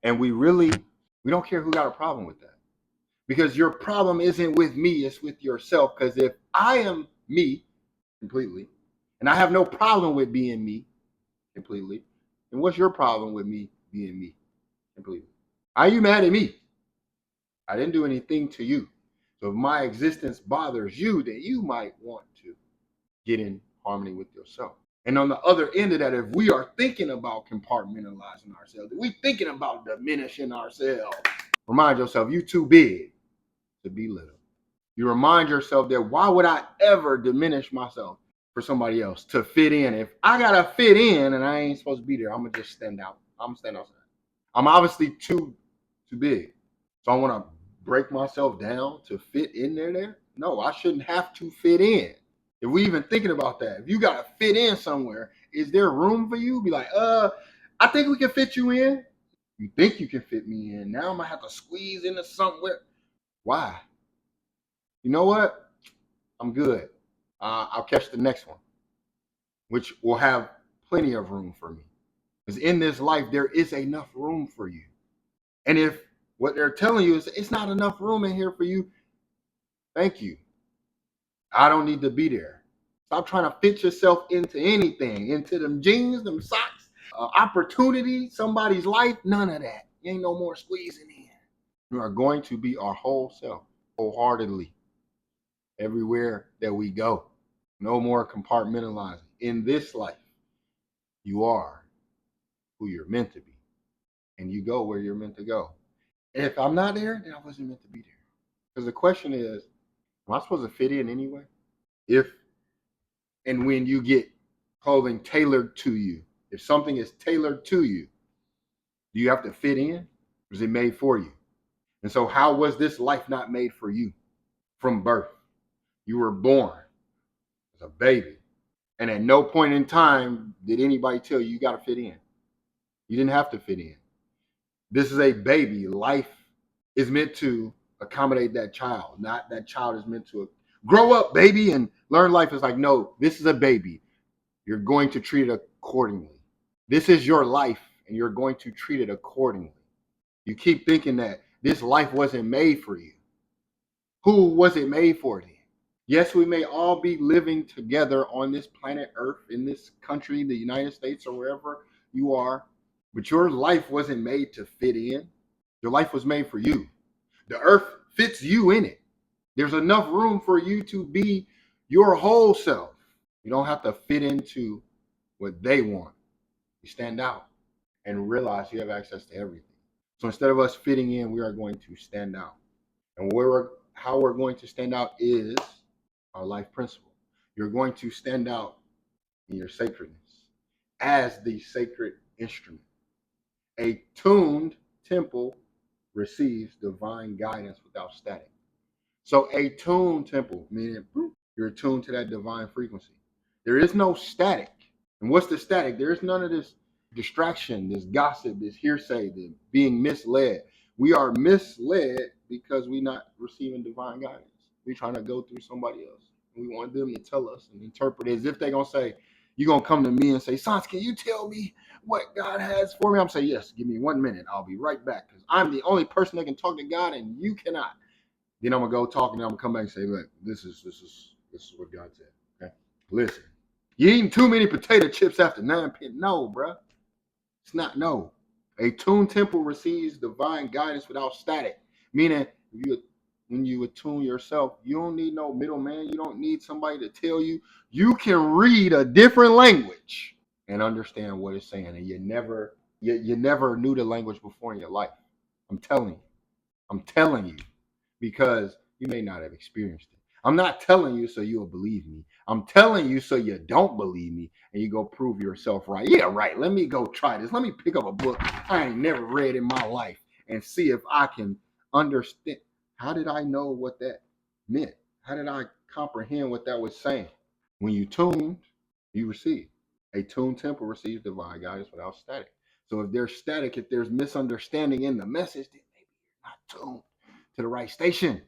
And we don't care who got a problem with that. Because your problem isn't with me, it's with yourself. Because if I am me completely, and I have no problem with being me completely, then what's your problem with me being me completely? Are you mad at me? I didn't do anything to you. So if my existence bothers you, then you might want to get in harmony with yourself. And on the other end of that, if we are thinking about compartmentalizing ourselves, if we thinking about diminishing ourselves, remind yourself you too big to be little. You remind yourself that why would I ever diminish myself for somebody else to fit in? If I gotta fit in and I ain't supposed to be there, I'm gonna just stand out. I'm gonna stand outside. I'm obviously too big. So I want to break myself down to fit in there. No, I shouldn't have to fit in. If we even thinking about that, if you gotta fit in somewhere, is there room for you? Be like, I think we can fit you in. You think you can fit me in. Now I'm gonna have to squeeze into somewhere. Why? You know what? I'm good. I'll catch the next one, which will have plenty of room for me. Because in this life, there is enough room for you. And if what they're telling you is it's not enough room in here for you, thank you. I don't need to be there. Stop trying to fit yourself into anything, into them jeans, them socks, opportunity, somebody's life, none of that. You ain't no more squeezing in. We are going to be our whole self, wholeheartedly, everywhere that we go. No more compartmentalizing. In this life, you are who you're meant to be, and you go where you're meant to go. And if I'm not there, then I wasn't meant to be there. Because the question is, am I supposed to fit in anyway? If and when you get clothing tailored to you, if something is tailored to you, do you have to fit in? Or is it made for you? And so how was this life not made for you from birth? You were born as a baby. And at no point in time did anybody tell you you got to fit in. You didn't have to fit in. This is a baby. Life is meant to accommodate that child, not that child is meant to grow up, baby, and learn life. Is like, no, this is a baby. You're going to treat it accordingly. This is your life, and you're going to treat it accordingly. You keep thinking that this life wasn't made for you. Who was it made for then? Yes, we may all be living together on this planet Earth, in this country, the United States, or wherever you are, but your life wasn't made to fit in. Your life was made for you. The earth fits you in it. There's enough room for you to be your whole self. You don't have to fit into what they want. You stand out and realize you have access to everything. So instead of us fitting in, we are going to stand out. And how we're going to stand out is our life principle. You're going to stand out in your sacredness as the sacred instrument. A tuned temple receives divine guidance without static. So a tuned temple, meaning you're attuned to that divine frequency. There is no static. And what's the static? There is none of this distraction, this gossip, this hearsay, this being misled. We are misled because we're not receiving divine guidance. We're trying to go through somebody else. We want them to tell us and interpret it as if they're going to say, you're going to come to me and say, Sans, can you tell me what God has for me? I'm saying, yes, give me 1 minute. I'll be right back because I'm the only person that can talk to God and you cannot. Then I'm going to go talk and I'm going to come back and say, look, this is what God said. Okay, listen. You eating too many potato chips after 9 p.m. No, bro. It's not no. A tuned temple receives divine guidance without static. Meaning, when you attune yourself, you don't need no middleman. You don't need somebody to tell you. You can read a different language and understand what it's saying. And you never knew the language before in your life. I'm telling you. I'm telling you. Because you may not have experienced it. I'm not telling you so you'll believe me. I'm telling you so you don't believe me and you go prove yourself right. Yeah, right. Let me go try this. Let me pick up a book I ain't never read in my life and see if I can understand. How did I know what that meant? How did I comprehend what that was saying? When you tuned, you receive. A tuned temple receives divine guidance without static. So if there's static, if there's misunderstanding in the message, then maybe you're not tuned to the right station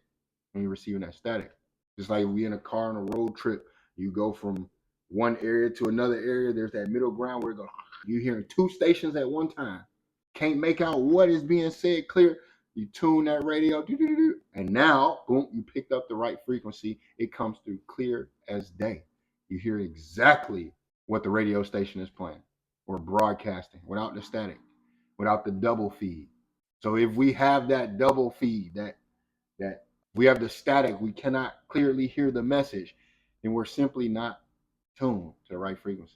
when you're receiving that static. Just like we in a car on a road trip, you go from one area to another area. There's that middle ground where you're hearing 2 stations at one time. Can't make out what is being said clear. You tune that radio, and now, boom, you picked up the right frequency. It comes through clear as day. You hear exactly what the radio station is playing or broadcasting without the static, without the double feed. So if we have that double feed, that we have the static, we cannot clearly hear the message, then we're simply not tuned to the right frequency.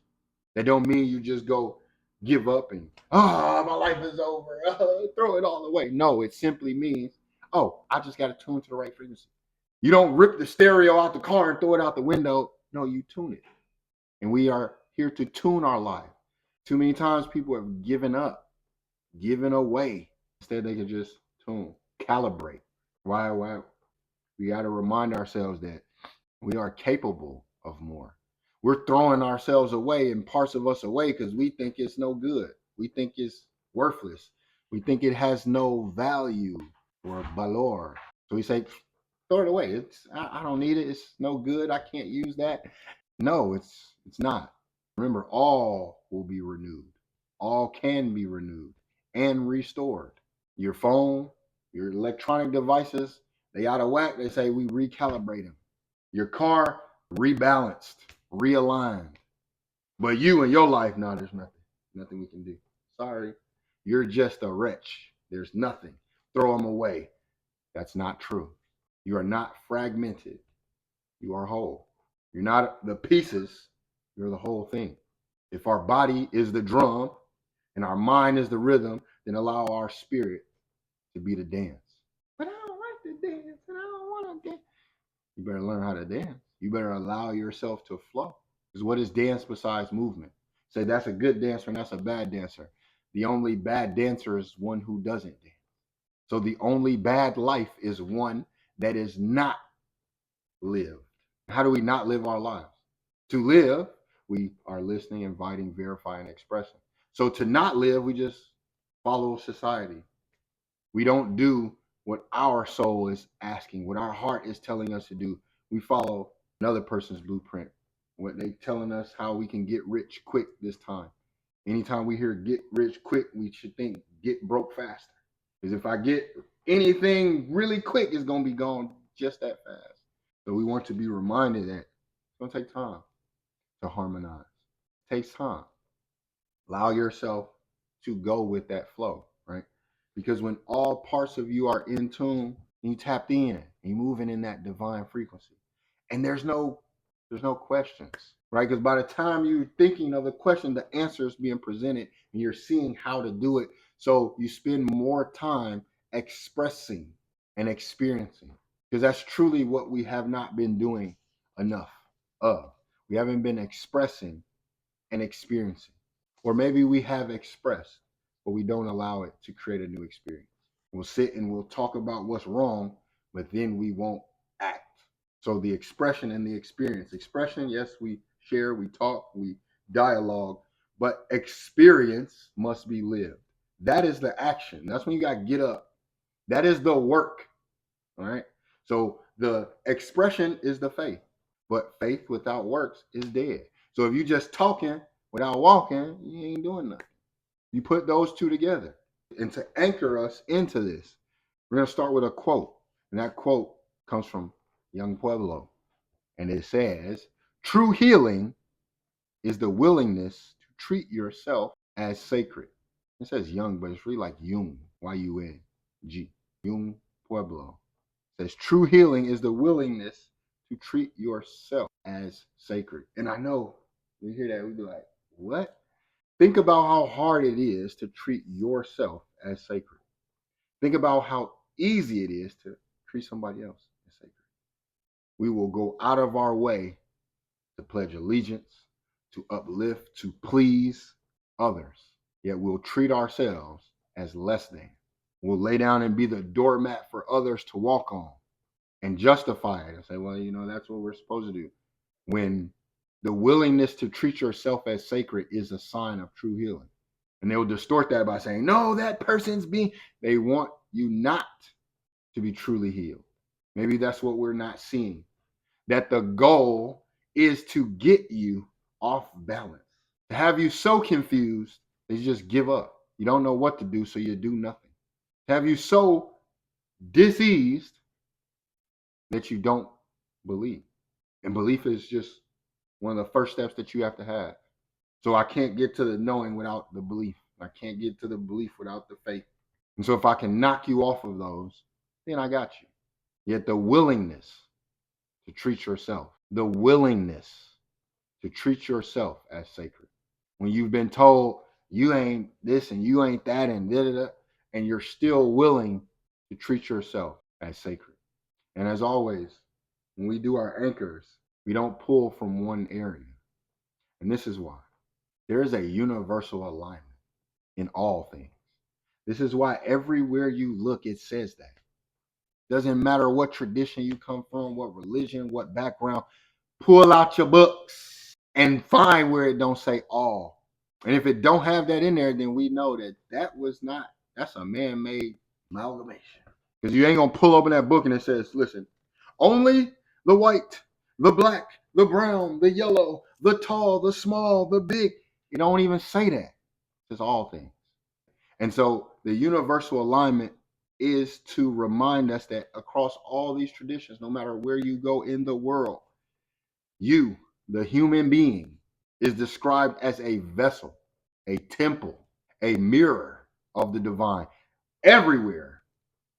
That don't mean you just go give up and my life is over, throw it all away. No, it simply means, I just got to tune to the right frequency. You don't rip the stereo out the car and throw it out the window. No, you tune it. And we are here to tune our life. Too many times people have given up, given away. Instead, they could just tune, calibrate. Why? We got to remind ourselves that we are capable of more. We're throwing ourselves away and parts of us away because we think it's no good. We think it's worthless. We think it has no value or valor. So we say, throw it away. I don't need it. It's no good. I can't use that. No, it's not. Remember, all will be renewed. All can be renewed and restored. Your phone, your electronic devices, they out of whack. They say we recalibrate them. Your car rebalanced, realigned. But you in your life, no, there's nothing we can do. Sorry, you're just a wretch. There's nothing. Throw them away. That's not true. You are not fragmented. You are whole. You're not the pieces. You're the whole thing. If our body is the drum and our mind is the rhythm, then allow our spirit to be the dance. But I don't like to dance and I don't want to dance. You better learn how to dance. You better allow yourself to flow. Because what is dance besides movement? Say that's a good dancer and that's a bad dancer. The only bad dancer is one who doesn't dance. So the only bad life is one that is not lived. How do we not live our lives? To live, we are listening, inviting, verifying, expressing. So to not live, we just follow society. We don't do what our soul is asking, what our heart is telling us to do. We follow another person's blueprint, what they telling us how we can get rich quick this time. Anytime we hear get rich quick, we should think get broke faster. Because if I get anything really quick, it's going to be gone just that fast. So we want to be reminded that it's going to take time to harmonize. It takes time. Allow yourself to go with that flow, right? Because when all parts of you are in tune, you tapped in, and you're moving in that divine frequency. And there's no questions, right? Because by the time you're thinking of a question, the answer is being presented and you're seeing how to do it. So you spend more time expressing and experiencing. Because that's truly what we have not been doing enough of. We haven't been expressing and experiencing. Or maybe we have expressed, but we don't allow it to create a new experience. We'll sit and we'll talk about what's wrong, but then we won't act. So the expression and the experience. Expression, yes, we share, we talk, we dialogue, but experience must be lived. That is the action. That's when you got to get up. That is the work. All right. So the expression is the faith, but faith without works is dead. So if you just talking without walking, you ain't doing nothing. You put those two together. And to anchor us into this, we're going to start with a quote. And that quote comes from Young Pueblo. And it says, true healing is the willingness to treat yourself as sacred. It says young, but it's really like Jung, Y-U-N-G, Young Pueblo. It says, true healing is the willingness to treat yourself as sacred. And I know we hear that, we'd be like, what? Think about how hard it is to treat yourself as sacred. Think about how easy it is to treat somebody else as sacred. We will go out of our way to pledge allegiance, to uplift, to please others. Yet we'll treat ourselves as less than. We'll lay down and be the doormat for others to walk on and justify it and say, well, that's what we're supposed to do. When the willingness to treat yourself as sacred is a sign of true healing. And they'll distort that by saying, no, that person's they want you not to be truly healed. Maybe that's what we're not seeing. That the goal is to get you off balance. To have you so confused that you just give up. You don't know what to do, so you do nothing. Have you so diseased that you don't believe? And belief is just one of the first steps that you have to have. So I can't get to the knowing without the belief. I can't get to the belief without the faith. And so if I can knock you off of those, then I got you. Yet the willingness to treat yourself, the willingness to treat yourself as sacred. When you've been told you ain't this and you ain't that and da da da, and you're still willing to treat yourself as sacred. And as always, when we do our anchors, we don't pull from one area. And this is why. There is a universal alignment in all things. This is why everywhere you look, it says that. Doesn't matter what tradition you come from, what religion, what background, pull out your books and find where it don't say all. And if it don't have that in there, then we know that that's a man-made amalgamation. Because you ain't gonna pull open that book and it says, listen, only the white, the black, the brown, the yellow, the tall, the small, the big. It don't even say that. It's all things. And so the universal alignment is to remind us that across all these traditions, no matter where you go in the world, you, the human being, is described as a vessel, a temple, a mirror of the divine. Everywhere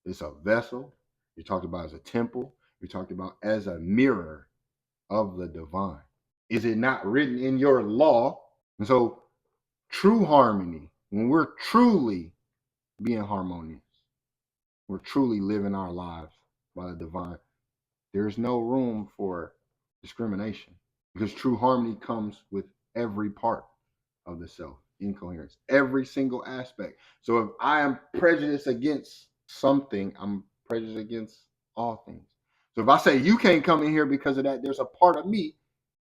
it's a vessel. You're talked about as a temple. You're talked about as a mirror of the divine. Is it not written in your law? And so true harmony, when we're truly being harmonious, we're truly living our lives by the divine, there's no room for discrimination because true harmony comes with every part of the self in coherence, every single aspect. So if I am prejudiced against something, I'm prejudiced against all things. So if I say you can't come in here because of that, there's a part of me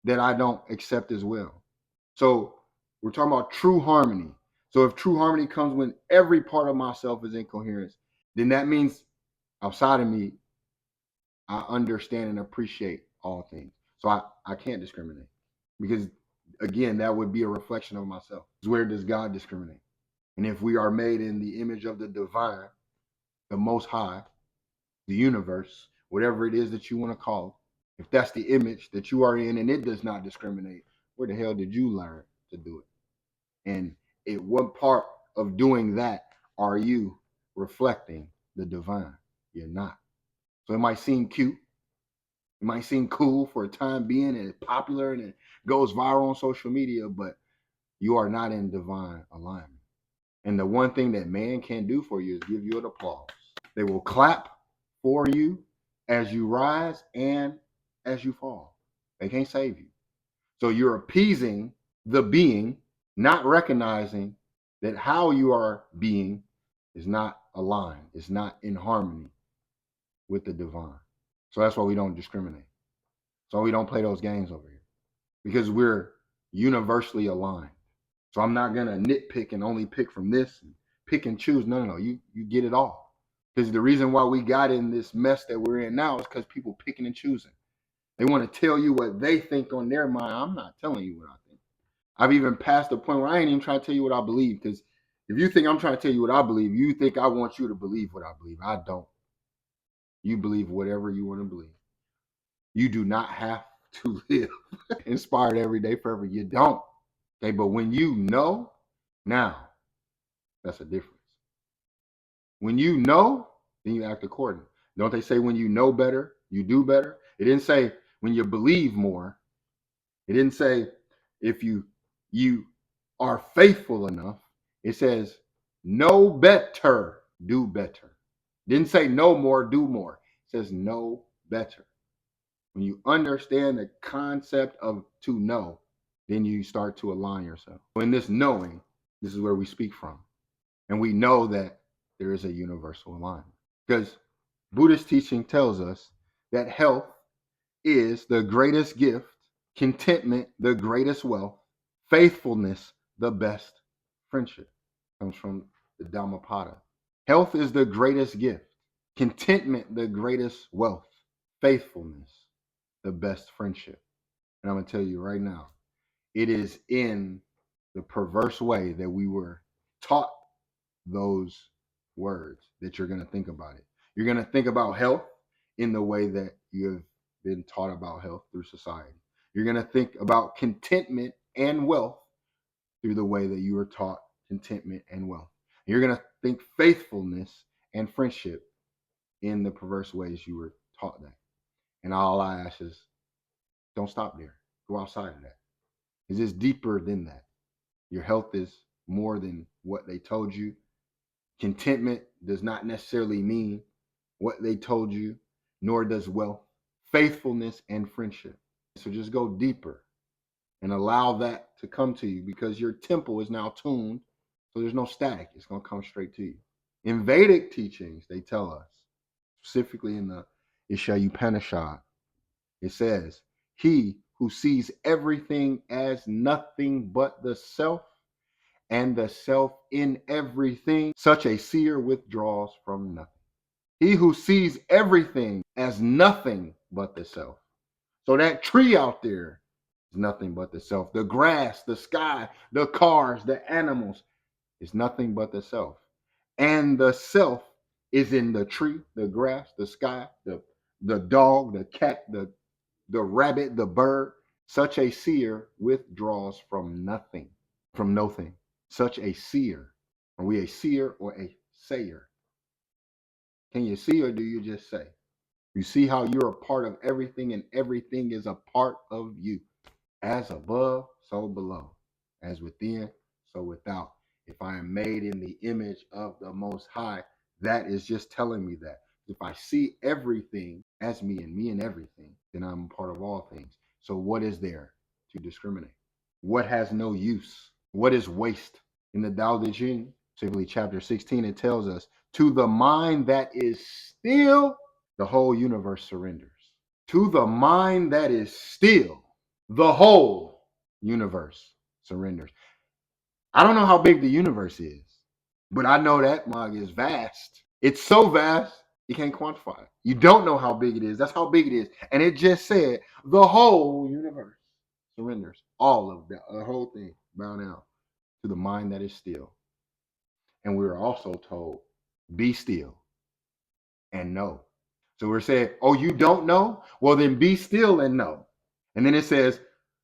that I don't accept as well. So we're talking about true harmony. So if true harmony comes when every part of myself is in coherence, then that means outside of me, I understand and appreciate all things. So I can't discriminate because, again, that would be a reflection of myself. Where does God discriminate? And if we are made in the image of the divine, the most high, the universe, whatever it is that you want to call it, if that's the image that you are in and it does not discriminate, where the hell did you learn to do it? And at what part of doing that are you reflecting the divine? You're not. So it might seem cute. It might seem cool for a time being and it's popular and it goes viral on social media, but you are not in divine alignment. And the one thing that man can do for you is give you an applause. They will clap for you as you rise and as you fall. They can't save you. So you're appeasing the being, not recognizing that how you are being is not aligned, it's not in harmony with the divine. So that's why we don't discriminate. So we don't play those games over here because we're universally aligned. So I'm not gonna nitpick and only pick from this and pick and choose. No. You get it all. Because the reason why we got in this mess that we're in now is because people picking and choosing. They want to tell you what they think on their mind. I'm not telling you what I think. I've even passed the point where I ain't even trying to tell you what I believe. Because if you think I'm trying to tell you what I believe, you think I want you to believe what I believe. I don't. You believe whatever you want to believe. You do not have to live inspired every day forever. You don't. Okay, but when you know, now that's a difference. When you know, then you act accordingly. Don't they say when you know better, you do better? It didn't say when you believe more. It didn't say if you are faithful enough. It says know better, do better. It didn't say know more, do more. It says know better. When you understand the concept of to know, then you start to align yourself. In this knowing, this is where we speak from. And we know that there is a universal alignment. Because Buddhist teaching tells us that health is the greatest gift, contentment, the greatest wealth, faithfulness, the best friendship. Comes from the Dhammapada. Health is the greatest gift, contentment, the greatest wealth, faithfulness, the best friendship. And I'm going to tell you right now, it is in the perverse way that we were taught those words that you're going to think about it. You're going to think about health in the way that you have been taught about health through society. You're going to think about contentment and wealth through the way that you were taught contentment and wealth. You're going to think faithfulness and friendship in the perverse ways you were taught that. And all I ask is don't stop there. Go outside of that. It's just deeper than that. Your health is more than what they told you. Contentment does not necessarily mean what they told you, nor does wealth. Faithfulness and friendship. So just go deeper and allow that to come to you, because your temple is now tuned. So there's no static. It's going to come straight to you. In Vedic teachings, they tell us, specifically in the Isha Upanishad, it says, he who sees everything as nothing but the self and the self in everything, such a seer withdraws from nothing. He who sees everything as nothing but the self. So that tree out there is nothing but the self. The grass, the sky, the cars, the animals is nothing but the self. And the self is in the tree, the grass, the sky, the dog, the cat, the rabbit, the bird. Such a seer withdraws from nothing, from nothing. Such a seer. Are we a seer or a sayer? Can you see or do you just say? You see how you're a part of everything and everything is a part of you. As above, so below. As within, so without. If I am made in the image of the Most High, that is just telling me that. If I see everything as me and everything, then I'm a part of all things. So what is there to discriminate? What has no use? What is waste? In the Tao Te Ching, specifically chapter 16, it tells us, to the mind that is still, the whole universe surrenders. To the mind that is still, the whole universe surrenders. I don't know how big the universe is, but I know that mug is vast. It's so vast, you can't quantify it. You don't know how big it is. That's how big it is. And it just said the whole universe surrenders. All of the whole thing, bow down to the mind that is still. And we were also told, be still and know. So we're saying, oh, you don't know? Well, then be still and know. And then it says,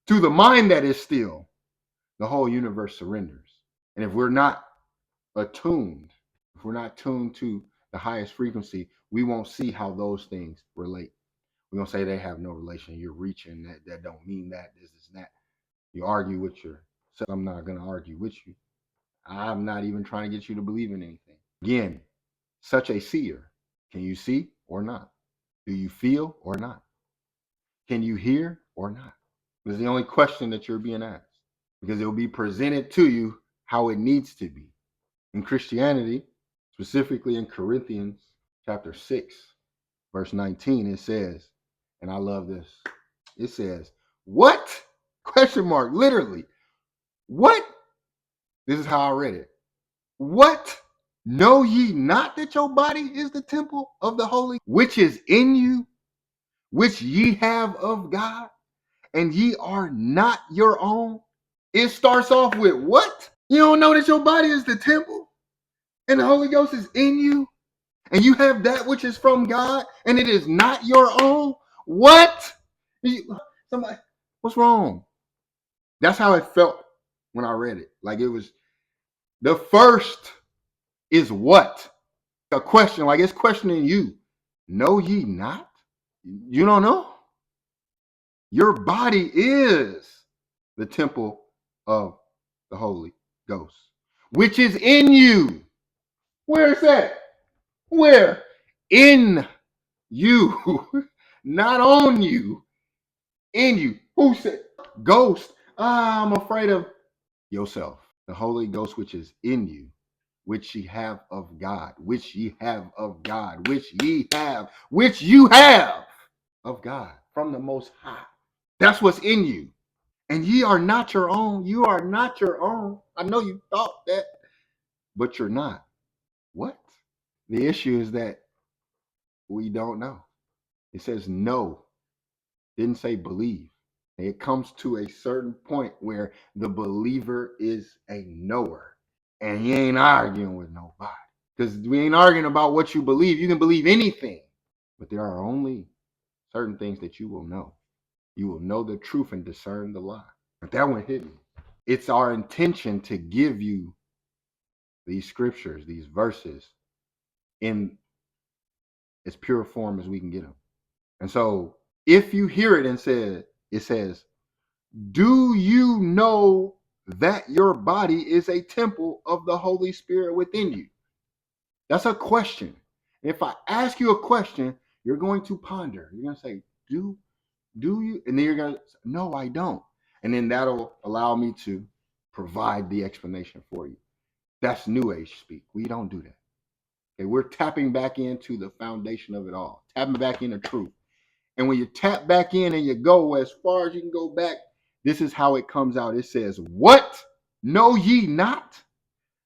to the mind that is still, the whole universe surrenders. And if we're not attuned, if we're not tuned to the highest frequency, we won't see how those things relate. We're going to say they have no relation. You're reaching, that don't mean that, this is that. You argue with yourself. I'm not going to argue with you. I'm not even trying to get you to believe in anything. Again, such a seer. Can you see or not? Do you feel or not? Can you hear or not? This is the only question that you're being asked, because it will be presented to you how it needs to be. In Christianity, specifically in Corinthians chapter 6, verse 19, it says, and I love this, it says, what? Question mark, literally. What? This is how I read it. What? Know ye not that your body is the temple of the Holy, which is in you, which ye have of God, and ye are not your own? It starts off with what? You don't know that your body is the temple and the Holy Ghost is in you, and you have that which is from God, and it is not your own? What? Somebody, what's wrong? That's how it felt when I read it. Like it was, the first is what? A question, like it's questioning you. Know ye not? You don't know? Your body is the temple of the Holy Ghost, which is in you. Where is that? Where? In you. Not on you. In you. Who said? Ghost. I'm afraid of yourself. The Holy Ghost, which is in you, which ye have of God, which ye have of God, which ye have, which you have of God from the Most High. That's what's in you. And ye are not your own. You are not your own. I know you thought that, but you're not. What? The issue is that we don't know. It says know. Didn't say believe. It comes to a certain point where the believer is a knower. And you ain't arguing with nobody. Because we ain't arguing about what you believe. You can believe anything. But there are only certain things that you will know. You will know the truth and discern the lie. But that one hit me. It's our intention to give you these scriptures, these verses, in as pure form as we can get them. And so if you hear it and it says, do you know that your body is a temple of the Holy Spirit within you? That's a question. If I ask you a question, you're going to ponder. You're going to say, do you? And then you're going to say, no, I don't. And then that'll allow me to provide the explanation for you. That's New Age speak. We don't do that. Okay, we're tapping back into the foundation of it all, tapping back into truth. And when you tap back in and you go as far as you can go back, this is how it comes out. It says, what? Know ye not?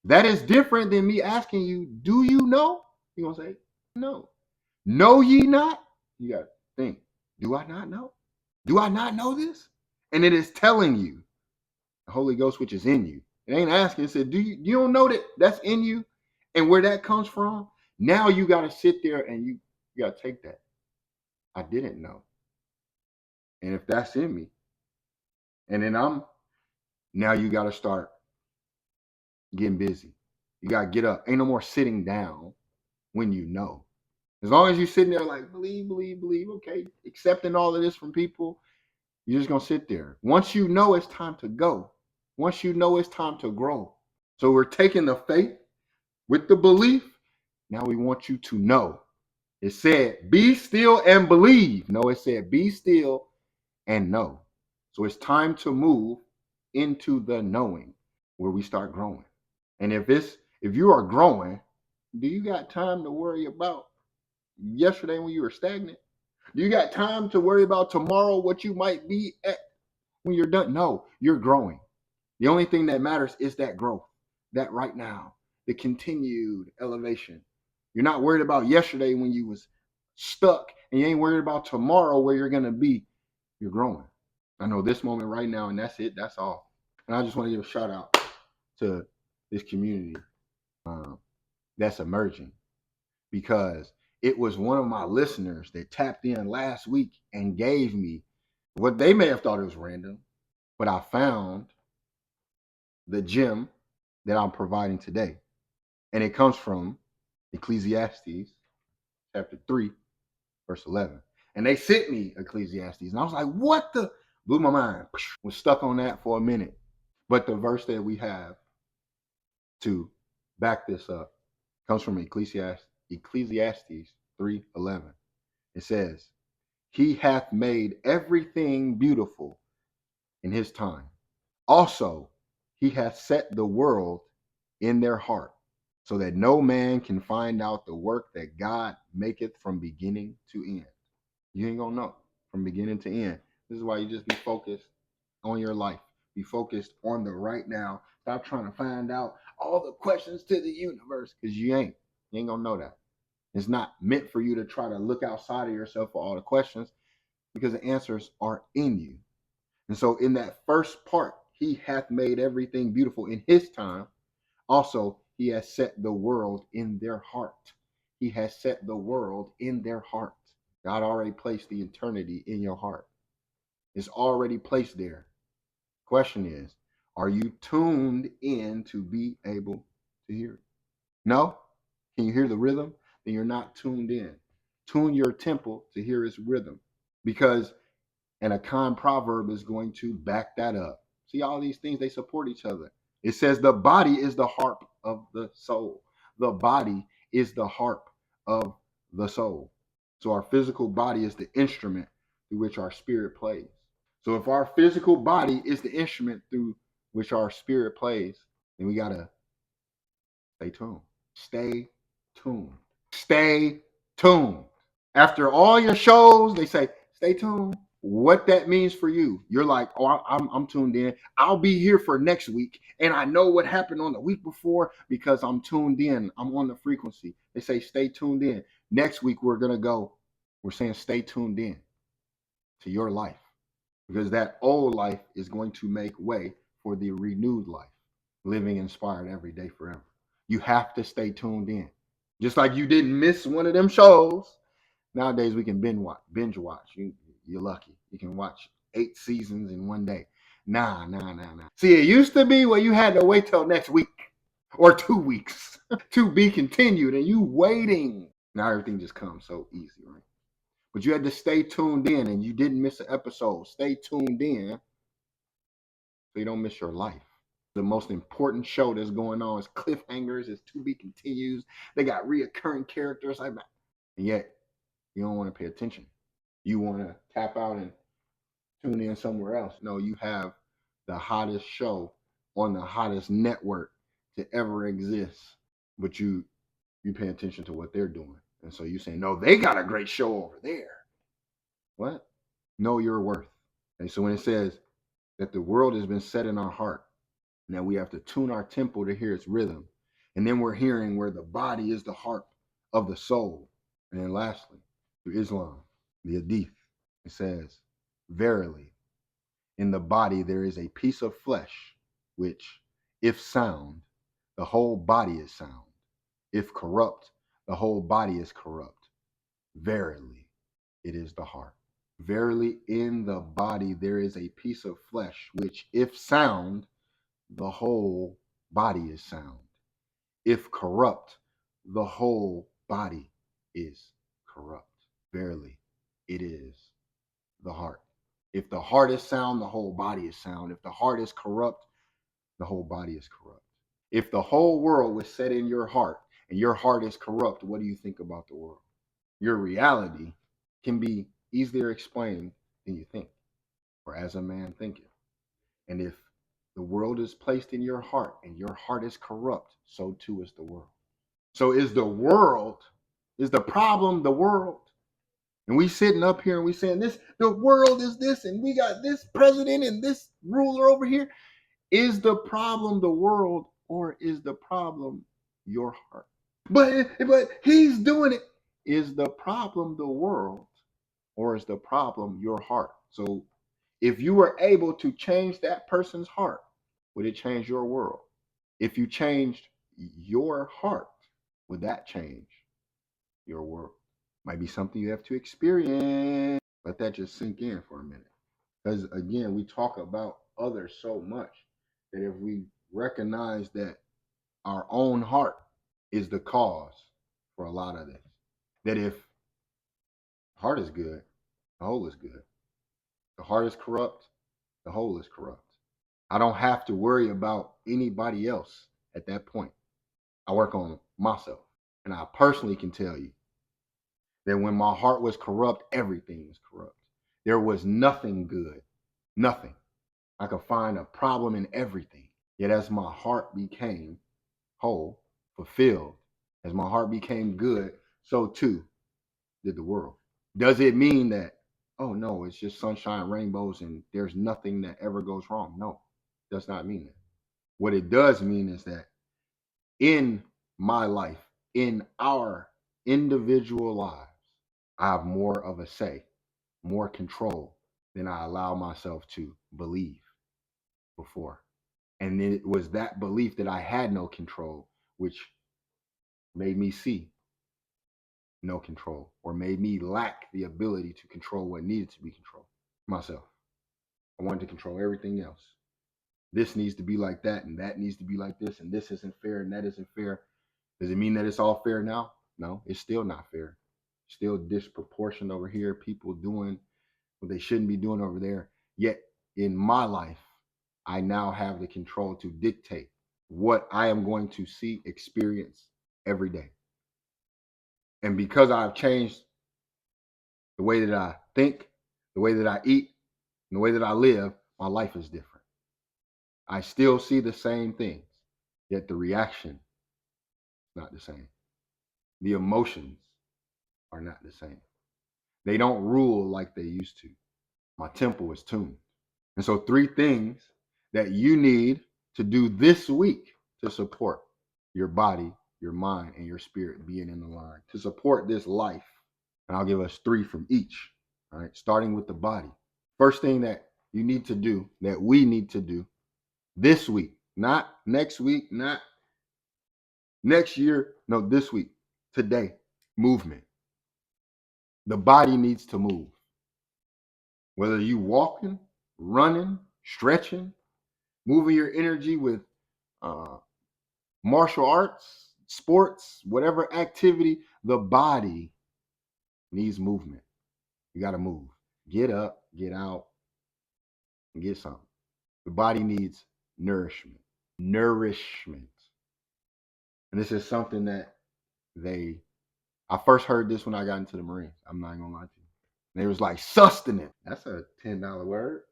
That is different than me asking you, do you know? You're going to say, no. Know ye not? You got to think, do I not know? Do I not know this? And it is telling you, the Holy Ghost, which is in you. It ain't asking. It said, you don't know that that's in you and where that comes from? Now you got to sit there and you got to take that. I didn't know. And if that's in me, and then now you got to start getting busy. You got to get up. Ain't no more sitting down when you know. As long as you're sitting there like, believe, okay, accepting all of this from people, you're just going to sit there. Once you know it's time to go, once you know it's time to grow. So we're taking the faith with the belief. Now we want you to know. It said, be still and believe. No, it said, be still and know. So it's time to move into the knowing where we start growing. And if you are growing, do you got time to worry about yesterday when you were stagnant? Do you got time to worry about tomorrow, what you might be at when you're done? No, you're growing. The only thing that matters is that growth, that right now, the continued elevation. You're not worried about yesterday when you was stuck, and you ain't worried about tomorrow where you're going to be. You're growing. I know this moment right now, and that's it. That's all. And I just want to give a shout out to this community that's emerging, because it was one of my listeners that tapped in last week and gave me what they may have thought it was random, but I found the gem that I'm providing today. And it comes from Ecclesiastes chapter 3, verse 11. And they sent me Ecclesiastes. And I was like, what the? Blew my mind. Was stuck on that for a minute. But the verse that we have to back this up comes from Ecclesiastes 3:11. It says, he hath made everything beautiful in his time. Also, he hath set the world in their heart, so that no man can find out the work that God maketh from beginning to end. You ain't gonna know from beginning to end. This is why you just be focused on your life. Be focused on the right now. Stop trying to find out all the questions to the universe, because you ain't gonna know that. It's not meant for you to try to look outside of yourself for all the questions, because the answers are in you. And so in that first part, he hath made everything beautiful in his time. Also, he has set the world in their heart. He has set the world in their heart. God already placed the eternity in your heart. It's already placed there. Question is, are you tuned in to be able to hear it? No? Can you hear the rhythm? Then you're not tuned in. Tune your temple to hear its rhythm, because and a kind proverb is going to back that up. See, all these things, they support each other. It says the body is the harp of the soul. The body is the harp of the soul. So our physical body is the instrument through which our spirit plays. So if our physical body is the instrument through which our spirit plays, then we got to stay tuned. Stay tuned. Stay tuned. After all your shows, they say, stay tuned. What that means for you, you're like, oh, I'm tuned in. I'll be here for next week, and I know what happened on the week before because I'm tuned in. I'm on the frequency. They say, stay tuned in. Next week, we're saying, stay tuned in to your life, because that old life is going to make way for the renewed life. living inspired every day forever. You have to stay tuned in. Just like you didn't miss one of them shows. Nowadays we can binge watch. You're lucky. You can watch 8 seasons in one day. Nah. See, it used to be where you had to wait till next week or 2 weeks to be continued, and you waiting. Now everything just comes so easy, right? But you had to stay tuned in, and you didn't miss an episode. Stay tuned in so you don't miss your life. The most important show that's going on is cliffhangers, it's to be continued. They got reoccurring characters, and yet you don't want to pay attention. You want to tap out and tune in somewhere else. No, you have the hottest show on the hottest network to ever exist, but you pay attention to what they're doing, and so you say, no, they got a great show over there. What? Know your worth. And so when it says that the world has been set in our heart, now we have to tune our temple to hear its rhythm. And then we're hearing where the body is the heart of the soul. And then lastly, through Islam, the Hadith, it says, verily, in the body there is a piece of flesh, which, if sound, the whole body is sound. If corrupt, the whole body is corrupt. Verily, it is the heart. Verily, in the body there is a piece of flesh, which, if sound, the whole body is sound. If corrupt, the whole body is corrupt. Verily, it is the heart. If the heart is sound, the whole body is sound. If the heart is corrupt, the whole body is corrupt. If the whole world was set in your heart and your heart is corrupt, what do you think about the world? Your reality can be easier explained than you think, or as a man thinketh. And if the world is placed in your heart and your heart is corrupt, so too is the world. So is the problem the world? And we sitting up here and we saying this, the world is this, and we got this president and this ruler over here. Is the problem the world, or is the problem your heart? But he's doing it. Is the problem the world, or is the problem your heart? So if you were able to change that person's heart, would it change your world? If you changed your heart, would that change your world? Might be something you have to experience. Let that just sink in for a minute. Because again, we talk about others so much that if we recognize that our own heart is the cause for a lot of this, that if the heart is good, the whole is good. The heart is corrupt, the whole is corrupt. I don't have to worry about anybody else at that point. I work on myself. And I personally can tell you that when my heart was corrupt, everything was corrupt. There was nothing good, nothing. I could find a problem in everything. Yet as my heart became whole, fulfilled, as my heart became good, so too did the world. Does it mean that, oh no, it's just sunshine, rainbows, and there's nothing that ever goes wrong? No, it does not mean that. What it does mean is that in my life, in our individual lives, I have more of a say, more control than I allow myself to believe before. And then it was that belief that I had no control, which made me see no control, or made me lack the ability to control what needed to be controlled. Myself. I wanted to control everything else. This needs to be like that, and that needs to be like this, and this isn't fair, and that isn't fair. Does it mean that it's all fair now? No, it's still not fair. Still disproportionate over here, people doing what they shouldn't be doing over there. Yet in my life, I now have the control to dictate what I am going to see, experience every day. And because I've changed the way that I think, the way that I eat, and the way that I live, my life is different. I still see the same things, yet the reaction is not the same. The emotions are not the same. They don't rule like they used to. My temple is tuned. And so 3 things that you need to do this week to support your body, your mind, and your spirit being in the line, to support this life. And I'll give us 3 from each, all right, starting with the body. First thing that you need to do, that we need to do this week, Not next week, not next year. No, this week, today. Movement. The body needs to move. Whether you walking, running, stretching, moving your energy with uh, martial arts, sports, whatever activity, the body needs movement. You got to move. Get up, get out, and get something. The body needs nourishment. Nourishment. And this is something that I first heard this when I got into the Marines. I'm not gonna lie to you. And it was like sustenance. That's a $10 word.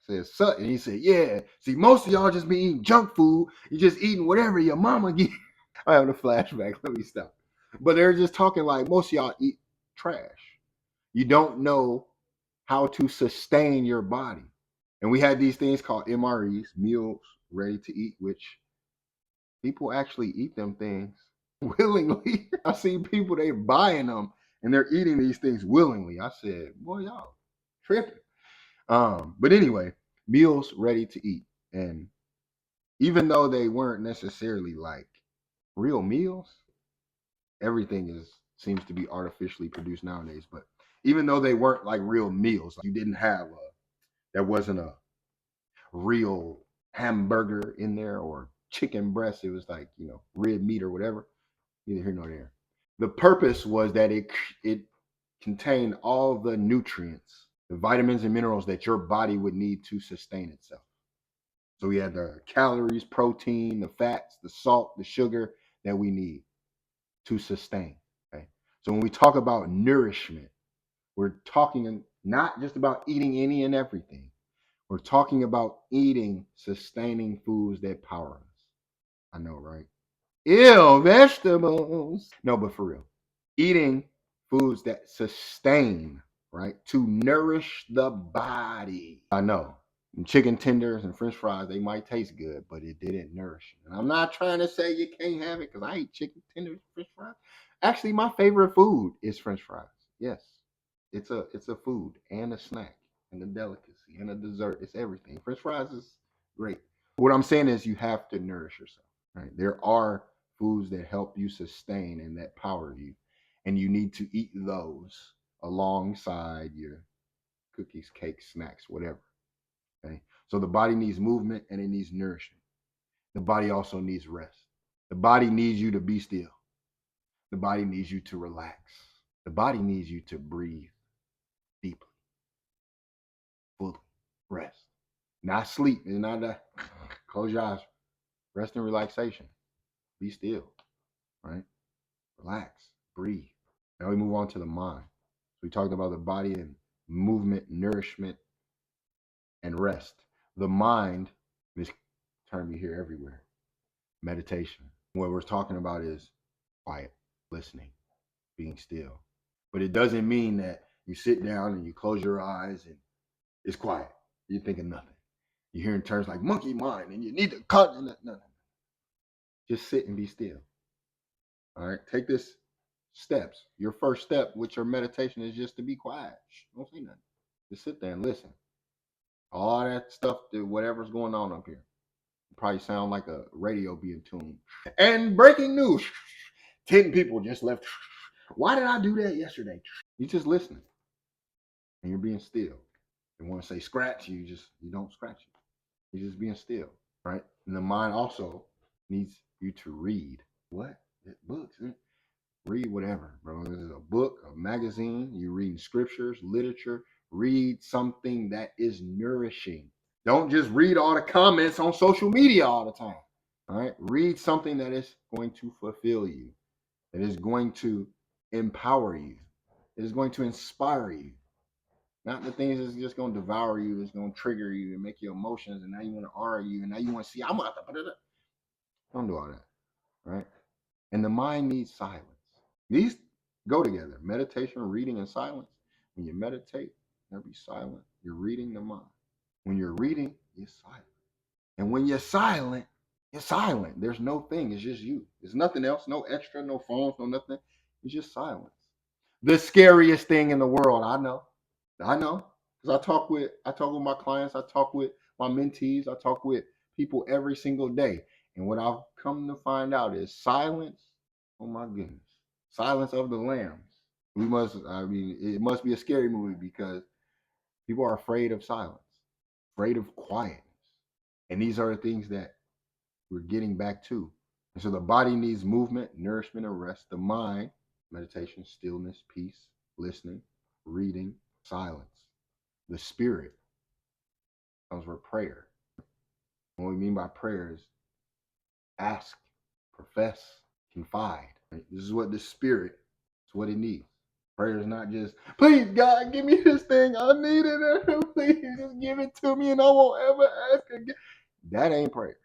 I said sut, and he said, yeah. See, most of y'all just be eating junk food. You're just eating whatever your mama get. I'm having a flashback. Let me stop. But they're just talking like most of y'all eat trash. You don't know how to sustain your body. And we had these things called MREs, meals ready to eat, which people actually eat them things willingly. I see people, they buying them and they're eating these things willingly. I said, boy, y'all tripping. But anyway, meals ready to eat. And even though they weren't necessarily like real meals, everything seems to be artificially produced nowadays. But even though they weren't like real meals, like you didn't have there wasn't a real hamburger in there or chicken breast. It was like, red meat or whatever. Neither here nor there. The purpose was that it contained all the nutrients, the vitamins and minerals that your body would need to sustain itself. So we had the calories, protein, the fats, the salt, the sugar that we need to sustain. Okay. So when we talk about nourishment, we're talking not just about eating any and everything. We're talking about eating sustaining foods that power us. I know, right? Ew, vegetables. No, but for real. Eating foods that sustain, right? To nourish the body. I know. And chicken tenders and french fries, they might taste good, but it didn't nourish you. And I'm not trying to say you can't have it because I eat chicken tenders, french fries. Actually, my favorite food is french fries. Yes. It's a food and a snack and a delicacy and a dessert. It's everything. French fries is great. What I'm saying is you have to nourish yourself. Right? There are foods that help you sustain and that power you, and you need to eat those alongside your cookies, cakes, snacks, whatever. Okay. So the body needs movement and it needs nourishment. The body also needs rest. The body needs you to be still. The body needs you to relax. The body needs you to breathe deeply, fully, rest. Not sleep. It's not that. Close your eyes. Rest and relaxation. Be still. Right? Relax. Breathe. Now we move on to the mind. So we talked about the body and movement, nourishment, and rest. The mind, this term you hear everywhere, meditation. What we're talking about is quiet, listening, being still. But it doesn't mean that you sit down and you close your eyes and it's quiet. You're thinking nothing. You're hearing terms like monkey mind and you need to cut. No. Just sit and be still. All right. Take this steps. Your first step with your meditation is just to be quiet. Don't say nothing. Just sit there and listen. All that stuff, whatever's going on up here. Probably sound like a radio being tuned. And breaking news. 10 people just left. Why did I do that yesterday? You just listening. And you're being still. You want to say scratch, you don't scratch it. You're just being still. Right? And the mind also needs you to read. What? Books. Read whatever, bro. This is a book, a magazine. You're reading scriptures, literature. Read something that is nourishing. Don't just read all the comments on social media all the time. All right. Read something that is going to fulfill you, that is going to empower you, that is going to inspire you. Not the things that's just going to devour you, that's going to trigger you and make your emotions, and now you want to argue, and now you want to see, I'm going to put it up. Don't do all that. Right. And the mind needs silence. These go together. Meditation, reading, and silence. When you meditate, be silent. You're reading the mind. When you're reading, you're silent. And when you're silent, There's no thing. It's just you. There's nothing else. No extra, no phones, no nothing. It's just silence. The scariest thing in the world. I know. Because I talk with my clients. I talk with my mentees. I talk with people every single day. And what I've come to find out is silence. Oh my goodness. Silence of the Lambs. It must be a scary movie because people are afraid of silence, afraid of quietness. And these are the things that we're getting back to. And so the body needs movement, nourishment, and rest. The mind, meditation, stillness, peace, listening, reading, silence. The spirit comes with prayer. What we mean by prayer is ask, profess, confide. This is what the spirit is what it needs. Prayer is not just, please God, give me this thing. I need it. Please just give it to me and I won't ever ask again. That ain't prayer.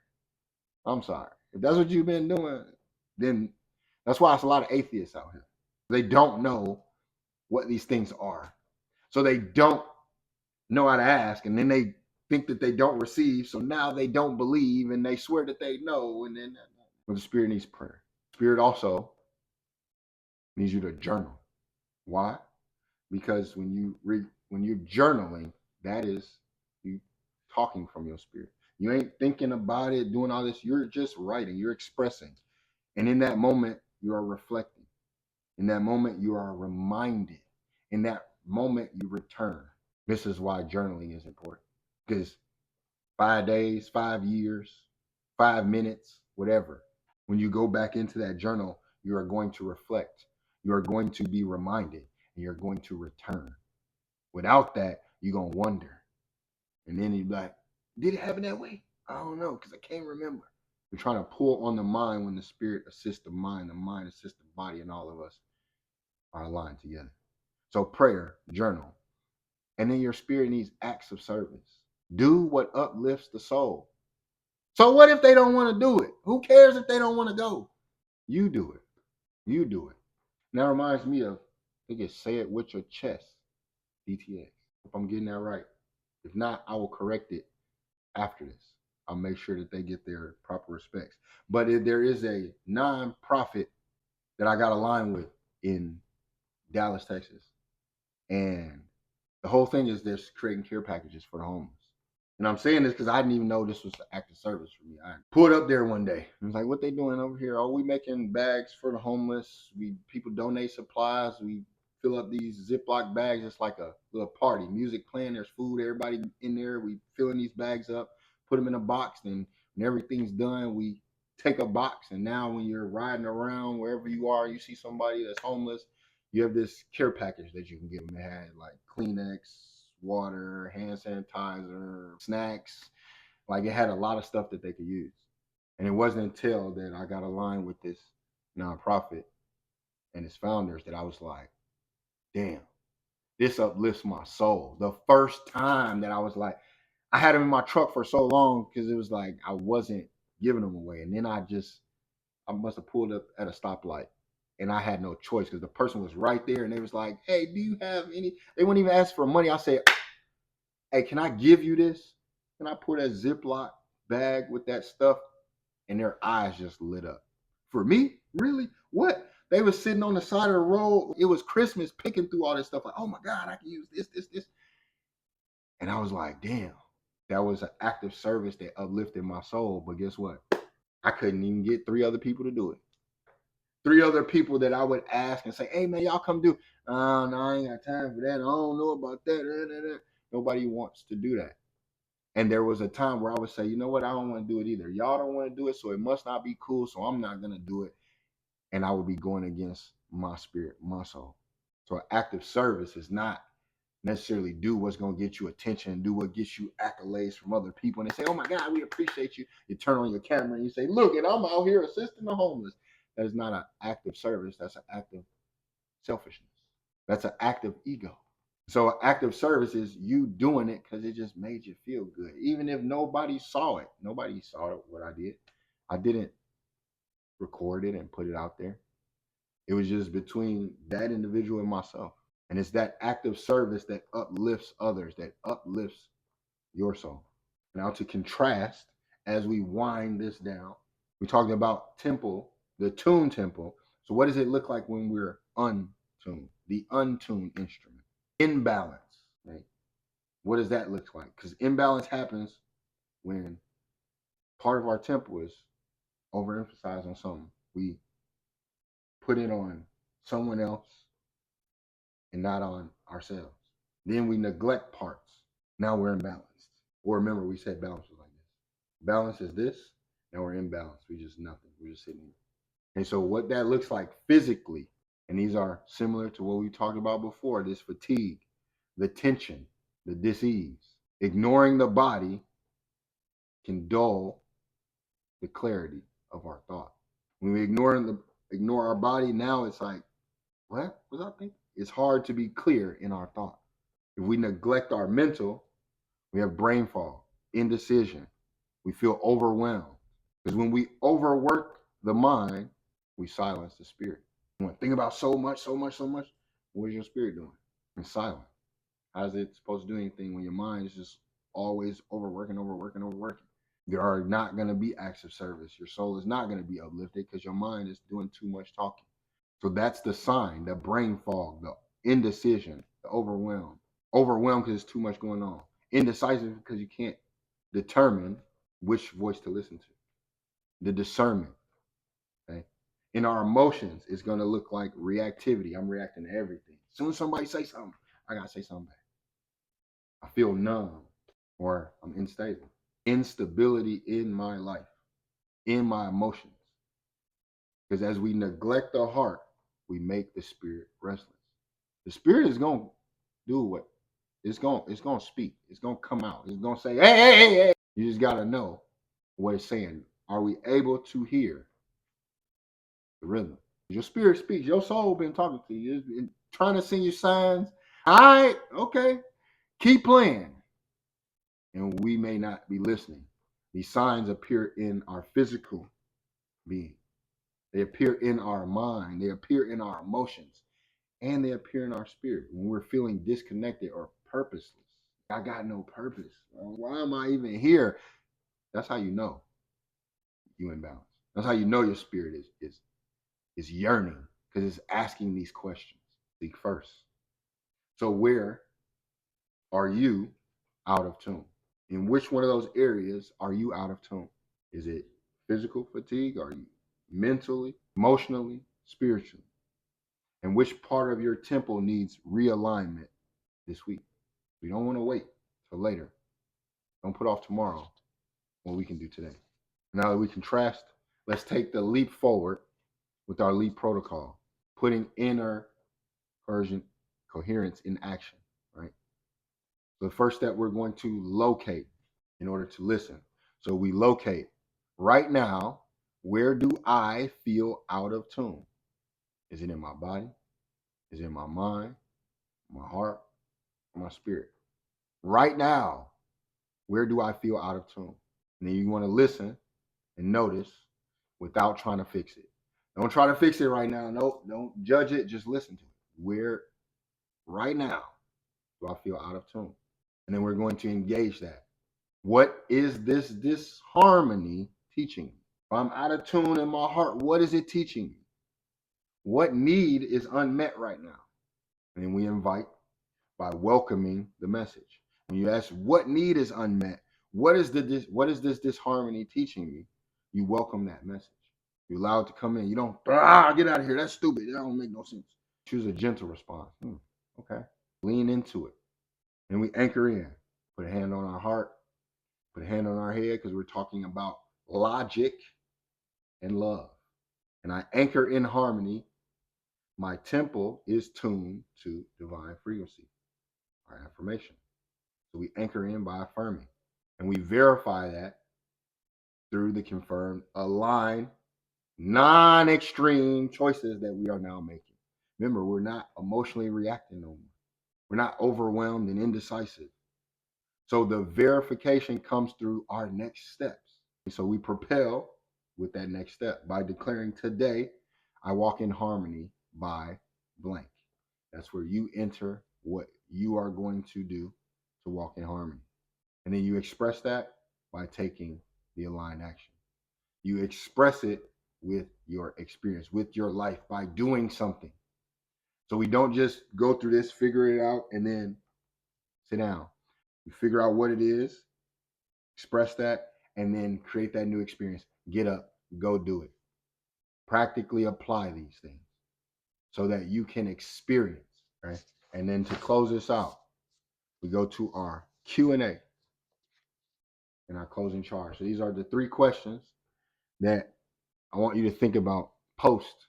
I'm sorry. If that's what you've been doing, then that's why it's a lot of atheists out here. They don't know what these things are. So they don't know how to ask, and then they think that they don't receive. So now they don't believe and they swear that they know. And then but the spirit needs prayer. Spirit also needs you to journal. Why? Because when you're journaling, that is you talking from your spirit. You ain't thinking about it, doing all this. You're just writing, you're expressing. And in that moment, you are reflecting. In that moment, you are reminded. In that moment, you return. This is why journaling is important. Because 5 days, 5 years, 5 minutes, whatever, when you go back into that journal, you are going to reflect. You are going to be reminded and you're going to return. Without that, you're going to wonder. And then you're like, did it happen that way? I don't know because I can't remember. We're trying to pull on the mind when the spirit assists the mind assists the body, and all of us are aligned together. So prayer, journal. And then your spirit needs acts of service. Do what uplifts the soul. So what if they don't want to do it? Who cares if they don't want to go? You do it. You do it. And that reminds me of, I think it's say it with your chest, DTX. If I'm getting that right. If not, I will correct it after this. I'll make sure that they get their proper respects. But there is a non-profit that I got aligned with in Dallas, Texas. And the whole thing is this creating care packages for the homeless. And I'm saying this because I didn't even know this was the active service for me. I pulled up there one day. I was like, what they doing over here? Oh, we making bags for the homeless. People donate supplies. We fill up these Ziploc bags. It's like a little party. Music playing. There's food. Everybody in there. We filling these bags up, put them in a box. Then when everything's done, we take a box. And now when you're riding around wherever you are, you see somebody that's homeless, you have this care package that you can give them. It had like Kleenex, water, hand sanitizer, snacks. Like it had a lot of stuff that they could use. And it wasn't until that I got aligned with this nonprofit and its founders that I was like, damn, this uplifts my soul. The first time that I was like, I had them in my truck for so long because it was like I wasn't giving them away. And then I must have pulled up at a stoplight and I had no choice because the person was right there and they was like, hey, do you have any? They wouldn't even ask for money. I said, hey, can I give you this? Can I pour that Ziploc bag with that stuff? And their eyes just lit up. For me? Really? What? They was sitting on the side of the road. It was Christmas, picking through all this stuff. Like, oh my God, I can use this. And I was like, damn, that was an act of service that uplifted my soul. But guess what? I couldn't even get 3 other people to do it. 3 other people that I would ask and say, hey man, y'all come do. Oh, no, I ain't got time for that. I don't know about that. Nobody wants to do that. And there was a time where I would say, you know what, I don't want to do it either. Y'all don't want to do it, so it must not be cool, so I'm not going to do it. And I would be going against my spirit, my soul. So active service is not necessarily do what's going to get you attention, do what gets you accolades from other people. And they say, oh my God, we appreciate you. You turn on your camera and you say, look, and I'm out here assisting the homeless. That is not an active service. That's an act of selfishness. That's an act of ego. So active service is you doing it because it just made you feel good. Even if nobody saw it. Nobody saw it, what I did. I didn't record it and put it out there. It was just between that individual and myself. And it's that active service that uplifts others, that uplifts your soul. Now to contrast, as we wind this down, we talked about temple, the tuned temple. So what does it look like when we're untuned? The untuned instrument. Imbalance, right? What does that look like? Because imbalance happens when Part of our temple is overemphasize on something. We put it on someone else and not on ourselves. Then we neglect parts. Now we're imbalanced. Or remember, we said balance was like this. Balance is this. Now we're imbalanced. We just nothing. We're just sitting here. And so what that looks like physically, and these are similar to what we talked about before, this fatigue, the tension, the dis-ease. Ignoring the body can dull the clarity of our thought. When we ignore our body, now it's like, what was I thinking? It's hard to be clear in our thought. If we neglect our mental, we have brain fog, indecision. We feel overwhelmed. Because when we overwork the mind, we silence the spirit. When you think about so much, what is your spirit doing? It's silent. How's it supposed to do anything when your mind is just always overworking? There are not going to be acts of service. Your soul is not going to be uplifted because your mind is doing too much talking. So that's the sign, the brain fog, the indecision, the overwhelmed. Overwhelmed because there's too much going on. Indecisive because you can't determine which voice to listen to. The discernment. Okay? In our emotions, it's going to look like reactivity. I'm reacting to everything. As soon as somebody says something, I got to say something back. I feel numb or I'm unstable. Instability in my life, in my emotions. Because as we neglect the heart, we make the spirit restless. The spirit is going to do what? It's going to speak. It's going to come out. It's going to say, hey. You just got to know what it's saying. Are we able to hear the rhythm? Your spirit speaks. Your soul been talking to you. It's been trying to send you signs. All right, okay. Keep playing. And we may not be listening. These signs appear in our physical being. They appear in our mind. They appear in our emotions. And they appear in our spirit when we're feeling disconnected or purposeless. I got no purpose. Why am I even here? That's how you know you in balance. That's how you know your spirit is yearning because it's asking these questions. Seek first. So where are you out of tune? In which one of those areas are you out of tune? Is it physical fatigue? Are you mentally, emotionally, spiritually? And which part of your temple needs realignment this week? We don't want to wait till later. Don't put off tomorrow what we can do today. Now that we contrast, let's take the leap forward with our LiEF protocol, putting inner coherence in action, right? So the first step, we're going to locate in order to listen. So we locate right now, where do I feel out of tune? Is it in my body? Is it in my mind, my heart, or my spirit? Right now, where do I feel out of tune? And then you want to listen and notice without trying to fix it. Don't try to fix it right now. Nope, don't judge it. Just listen to it. Where right now do I feel out of tune? And then we're going to engage that. What is this disharmony teaching me? If I'm out of tune in my heart, what is it teaching me? What need is unmet right now? And then we invite by welcoming the message. When you ask what need is unmet, what is this disharmony teaching me? You welcome that message. You allow it to come in. You don't get out of here. That's stupid. That don't make no sense. Choose a gentle response. Okay. Lean into it. And we anchor in. Put a hand on our heart. Put a hand on our head because we're talking about logic and love. And I anchor in harmony. My temple is tuned to divine frequency, our affirmation. So we anchor in by affirming. And we verify that through the confirmed, aligned, non-extreme choices that we are now making. Remember, we're not emotionally reacting no more. We're not overwhelmed and indecisive. So the verification comes through our next steps. So we propel with that next step by declaring today, I walk in harmony by blank. That's where you enter what you are going to do to walk in harmony. And then you express that by taking the aligned action. You express it with your experience, with your life, by doing something. So we don't just go through this, figure it out, and then sit down. We figure out what it is, express that, and then create that new experience. Get up, go do it. Practically apply these things so that you can experience, right? And then to close this out, we go to our Q&A and our closing charge. So these are the 3 questions that I want you to think about post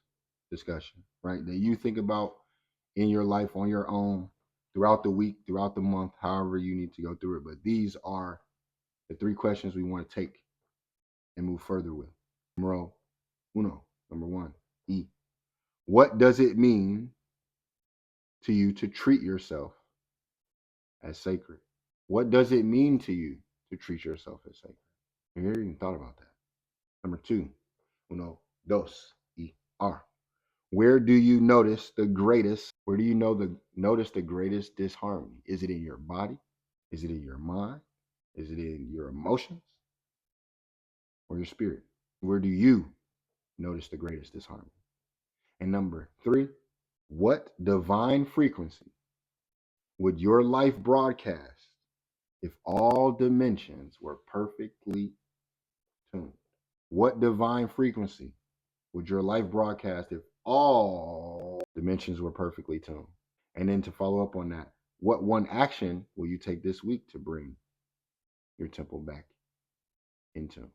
discussion, right? That you think about in your life on your own throughout the week, throughout the month, however you need to go through it. But these are the 3 questions we want to take and move further with. Numero uno, number 1, E. What does it mean to you to treat yourself as sacred? What does it mean to you to treat yourself as sacred? Have you ever even thought about that? Number 2, uno, dos, y, r. Where do you notice the greatest? Where do you notice the greatest disharmony? Is it in your body? Is it in your mind? Is it in your emotions or your spirit? Where do you notice the greatest disharmony? And number 3, what divine frequency would your life broadcast if all dimensions were perfectly tuned? What divine frequency would your life broadcast if all dimensions were perfectly tuned? And then to follow up on that, what one action will you take this week to bring your temple back in tune?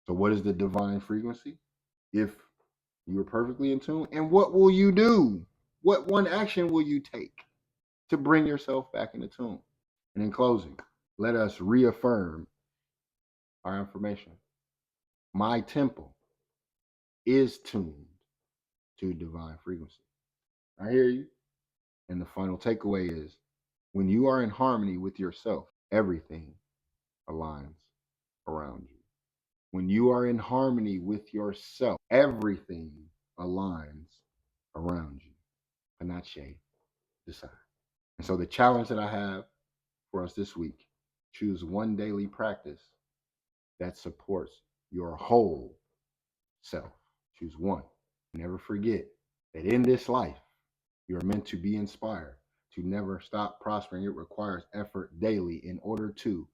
So what is the divine frequency if you were perfectly in tune? And what will you do? What one action will you take to bring yourself back into tune? And in closing, let us reaffirm our affirmation. My temple is tuned to divine frequency. I hear you. And the final takeaway is when you are in harmony with yourself, everything aligns around you. When you are in harmony with yourself, everything aligns around you. Panache, decide. And so the challenge that I have for us this week, choose one daily practice that supports your whole self. Choose one. Never forget that in this life, you're meant to be inspired, to never stop prospering. It requires effort daily in order to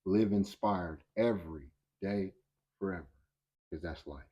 live inspired every day, forever, because that's life.